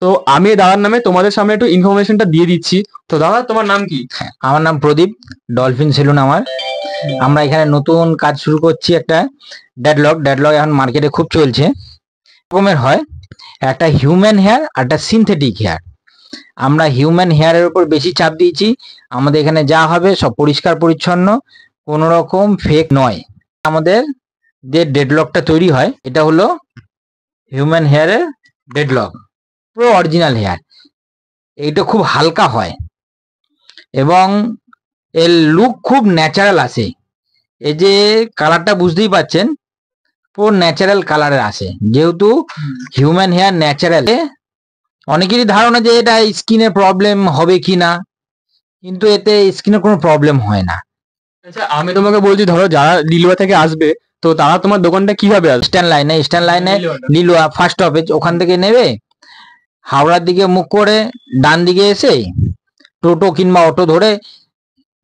তো আমি দাদার নামে তোমাদের সামনে একটু ইনফরমেশনটা দিয়ে দিচ্ছি। তো দাদা, তোমার নাম কি? আমার নাম প্রদীপ, ডলফিন সেলুন আমার। আমরা এখানে নতুন কাজ শুরু করছি, একটা ডেডলক এখন মার্কেটে খুব চলছে। রকমের হয়, একটা হিউম্যান হেয়ার আর একটা সিনথেটিক হেয়ার। আমরা হিউম্যান হেয়ারের উপর বেশি চাপ দিয়েছি। আমাদের এখানে যা হবে সব পরিষ্কার পরিচ্ছন্ন, কোনো রকম ফেক নয়। আমাদের যে ডেডলকটা তৈরি হয় এটা হলো হিউম্যান হেয়ারের ডেডলক, পুরো অরিজিনাল হেয়ার। এইটা খুব হালকা হয় এবং এর লুক খুব ন্যাচারাল আসে। এই যে কালারটা বুঝতেই পাচ্ছেন, পুরো ন্যাচারাল কালারের আসে। যেহেতু হিউম্যান হেয়ার ন্যাচারাল, অনেকেরই ধারণা যে এটা স্কিনের প্রবলেম হবে কি না, কিন্তু এতে স্কিনের কোনো প্রবলেম হয় না। আচ্ছা, আমি তোমাকে বলছি, ধরো যারা লিলুয়া থেকে আসবে, তো তারা তোমার দোকানটা কিভাবে আসবে? স্ট্যান্ড লাইনে লিলুয়া ফার্স্ট স্টপেজ, ওখান থেকে নেবে, হাওড়ার দিকে মুখ করে ডান দিকে এসে টোটো কিংবা অটো ধরে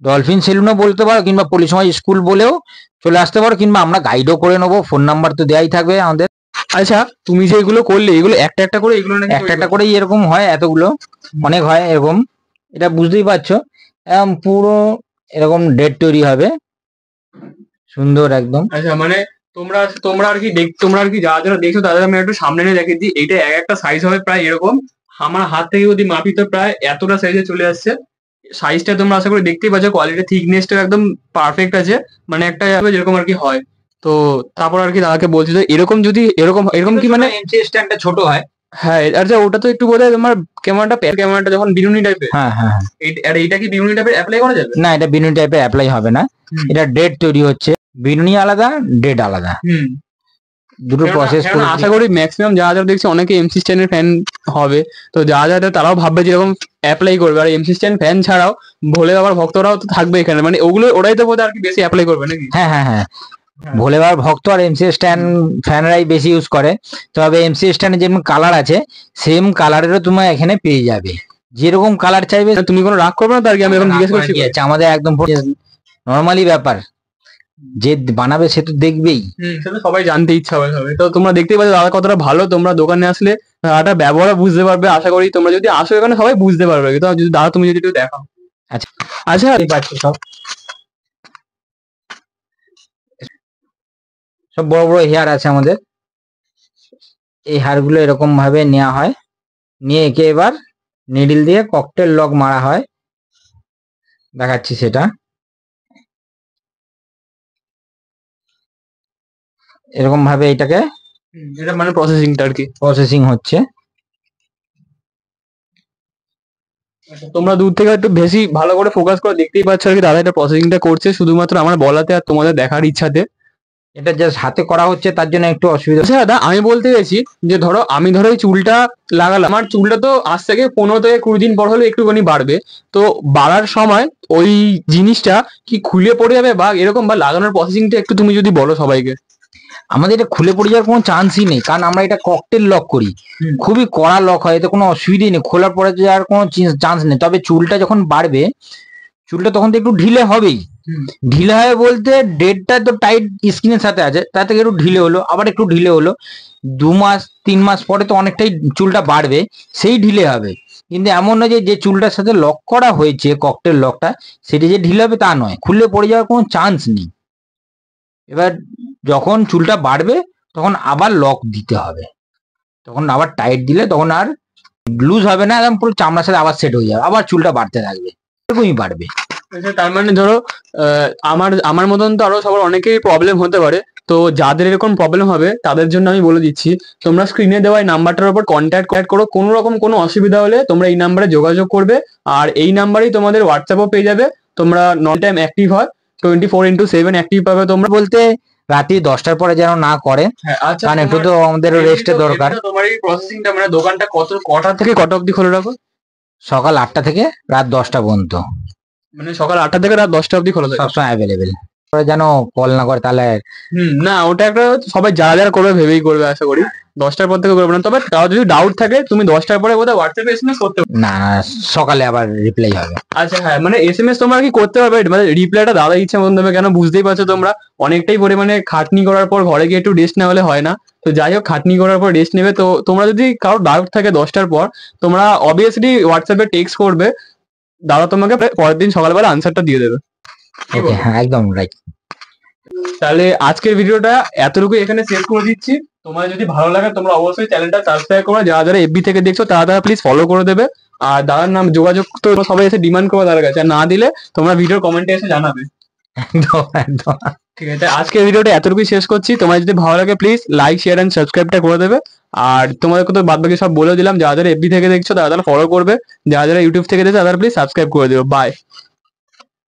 ডলফিন সেলুনও বলতে পারো, কিংবা পলিসময় স্কুল বলেও চলে আসতে পারো, কিংবা আমরা গাইডও করে নেবো। ফোন নাম্বার তো দেয়াই থাকবে আমাদের। আচ্ছা, তুমি যে এগুলো করলে, এগুলো একটা একটা করে, এগুলো নাকি একটা একটা করেই এরকম হয়, এতগুলো অনেক হয় এরকম। এটা বুঝতেই পারছো, এরকম পুরো এরকম ডেট তৈরি হবে, সুন্দর একদম। আচ্ছা, মানে তোমরা তোমরা আর কি তোমরা আর কি যারা যারা দেখছো তাদের আমি একটু সামনে নিয়ে দেখে দিই। এইটা এক একটা সাইজ হবে প্রায় এরকম। আমার হাত থেকে যদি মাপি তো প্রায় এতটা সাইজে চলে আসছে। সাইজটা তোমরা আশা করি দেখতেই পাচ্ছ, কোয়ালিটি থিকনেসটা একদম পারফেক্ট আছে, মানে একটা যেরকম আর কি হয়। তো তারপর আর কি দাদাকে বলছি, তো এরকম যদি এরকম এরকম কি মানে এমসি স্ট্যান্ডটা ছোট হয়। হ্যাঁ, আচ্ছা, ওটা তো একটু বোধহয় তোমার ক্যামেরাটা যখন বিনুনি টাইপের। হ্যাঁ হ্যাঁ হ্যাঁ। আর এইটা কি বিনুনি টাইপের অ্যাপ্লাই করা যাবে? না, এটা বিনুনি টাইপের অ্যাপ্লাই হবে না। এটা ডেট তৈরি হচ্ছে, বিনুনি আলাদা, ডেট আলাদা, দুটো প্রসেস। আশা করি ম্যাক্সিমাম যারা যারা দেখছি অনেকে এমসি স্ট্যান্ডের ফ্যান হবে, তো যারা যারা তারাও ভাববে যেরকম অ্যাপ্লাই করবে। আর এমসি স্ট্যান্ড ফ্যান ছাড়াও ভোলে বাবার ভক্তরাও তো থাকবে এখানে, মানে ওগুলো ওরাই তো বোধহয় আর কি বেশি অ্যাপ্লাই করবে নাকি? হ্যাঁ হ্যাঁ হ্যাঁ, ভোলে বাবার ভক্ত আর এমসি স্ট্যান্ড ফ্যানরাই বেশি ইউজ করে। তবে এমসি স্ট্যান্ডের যেমন কালার আছে, সেম কালারেরও তোমার এখানে পেয়ে যাবে, যেরকম কালার চাইবে। তুমি কোনো রাগ করবে না তো আর কি? আমি এখন জিজ্ঞেস করছি। আমাদের একদম নর্মালি ব্যাপার, যে বানাবে সে তো দেখবেই। সেটা সবাই জানতে ইচ্ছা হবে। তো তোমরা দেখতেই পাচ্ছ দাদা কতটা ভালো। তোমরা দোকানে আসলে দাদাটা ব্যবহার বুঝতে পারবে। আশা করি তোমরা যদি আসো এখানে সবাই বুঝতে পারবে। তো যদি দাদা তুমি যদি একটু দেখাও। আচ্ছা আচ্ছা, সব সব বড় বড় হেয়ার আছে আমাদের। এই হেয়ারগুলো এরকম ভাবে নেওয়া হয়, নিয়ে একে এবার নিডল দিয়ে ককটেল লক মারা হয়। দেখাচ্ছি সেটা। এরকম ভাবে এটাকে, এটা মানে প্রসেসিংটা আর কি প্রসেসিং হচ্ছে। তোমরা দূর থেকে একটু বেশি ভালো করে ফোকাস করে দেখতেই পাচ্ছ আর কি দাদা এটা প্রসেসিংটা করছে, শুধুমাত্র আমার বলাতে আর তোমাদের দেখার ইচ্ছাতে। এটা জাস্ট হাতে করা হচ্ছে, তার জন্য একটু অসুবিধা। আচ্ছা দাদা, আমি বলতে গেছি যে ধরো আমি এই চুলটা লাগালাম, আমার চুলটা তো আজ থেকে 15 থেকে 20 দিন পর হলে একটুখানি বাড়বে। তো বাড়ার সময় ওই জিনিসটা কি খুলে পড়ে যাবে বা এরকম, বা লাগানোর প্রসেসিংটা একটু তুমি যদি বলো সবাইকে। আমাদের এটা খুলে পড়ে যাওয়ার কোনো চান্সই নেই, কারণ আমরা এটা ককটেল লক করি, খুবই কড়া লক হয়, এতে কোনো অসুবিধাই নেই, খোলা পড়ে যাওয়ার কোনো চান্স নেই। তবে চুলটা যখন বাড়বে, চুলটা তখন তো একটু ঢিলে হবেই। ঢিলে হয় বলতে, ডেটটা তো টাইট স্কিনের সাথে আছে, তা থেকে একটু ঢিলে হলো, আবার একটু ঢিলে হলো। 2 মাস 3 মাস পরে তো অনেকটাই চুলটা বাড়বে, সেই ঢিলে হবে। কিন্তু এমন নয় যে যে চুলটার সাথে লক করা হয়েছে ককটেল লকটা, সেটা যে ঢিলে হবে তা নয়, খুলে পড়ে যাওয়ার কোনো চান্স নেই। এবার যখন চুলটা বাড়বে তখন আবার লক দিতে হবে, তখন আবার টাইট দিলে তখন আর লুজ হবে না, একদম পুরো চামড়ার সাথে আবার সেট হয়ে যাবে, আবার চুলটা বাড়তে থাকবে, এরকমই বাড়বে। আচ্ছা, তার মানে ধরো আমার আমার মতন তো আরো সবার অনেকেই প্রবলেম হতে পারে। তো যাদের এরকম প্রবলেম হবে তাদের জন্য আমি বলে দিচ্ছি, তোমরা স্ক্রিনে দেওয়া এই নাম্বারটার উপর কন্ট্যাক্ট করো। কোনো রকম কোনো অসুবিধা হলে তোমরা এই নাম্বারে যোগাযোগ করবে, আর এই নাম্বারেই তোমাদের হোয়াটসঅ্যাপও পেয়ে যাবে। তোমরা নন টাইম অ্যাক্টিভ হয়, 24x7 অ্যাক্টিভ পাবে তোমরা। বলতে রাত্রি 10টার পরে যেন না করে, আচ্ছা, কারণ একটু তো আমাদের রেস্টের দরকার। তোমার এই প্রসেসিংটা মানে দোকানটা কটা থেকে কটা অবধি খোলা রাখো? সকাল 8টা থেকে রাত 10টা পর্যন্ত, মানে সকাল 8টা থেকে রাত 10টা অবধি খোলা থাকে, সবসময় অ্যাভেলেবেল। যেন কল না করে তাহলে। না, ওটা একটা সবাই যারা যারা করবে ভেবেই করবে আশা করি। 10টার পর থেকে করবে না, তবে তাও যদি ডাউট থাকে তুমি 10টার পরে বোধহয় হোয়াটসঅ্যাপে এসএমএস করতে পারো। না, সকালে আবার রিপ্লাই হবে। আচ্ছা, হ্যাঁ, মানে এসএমএস তোমরা কি করতে পারবে, মানে রিপ্লাইটা দাদা ইচ্ছা মতন দেবে, কেন বুঝতেই পারছো তোমরা অনেকটাই পরিমাণে খাটনি করার পর ঘরে গিয়ে একটু রেস্ট না হলে হয় না। তো যাই হোক, খাটনি করার পর রেস্ট নেবে। তো তোমরা যদি কারো ডাউট থাকে 10টার পর, তোমরা অবভিয়াসলি হোয়াটসঅ্যাপে টেক্সট করবে, দাদা তোমাকে পরের দিন সকালবেলা আনসারটা দিয়ে দেবে। কি ওকে, বলো? হ্যাঁ একদম রাইট। তাহলে আজকের ভিডিওটা এতটুকু এখানে শেষ করে দিচ্ছি। তোমার যদি ভালো লাগে তোমরা অবশ্যই চ্যানেলটা সাবস্ক্রাইব করো, যারা যারা এফবি থেকে দেখছো তারা তারা প্লিজ ফলো করে দেবে। আর দাদার নাম যোগাযোগ তো সবাই এসে ডিমান্ড করবে দাদার কাছে, আর না দিলে তোমরা ভিডিওর কমেন্টে এসে জানাবে। একদম একদম। ঠিক আছে, আজকের ভিডিওটা এতটুকুই শেষ করছি। তোমার যদি ভালো লাগে প্লিজ লাইক শেয়ার এন্ড সাবস্ক্রাইবটা করে দেবে। আর তোমাদেরকে তো বাদ বাকি সব বলে দিলাম, যারা যারা এফবি থেকে দেখছো তারা তারা ফলো করবে, যারা যারা ইউটিউব থেকে দেখছো তারা প্লিজ সাবস্ক্রাইব করে দেবে। বাই।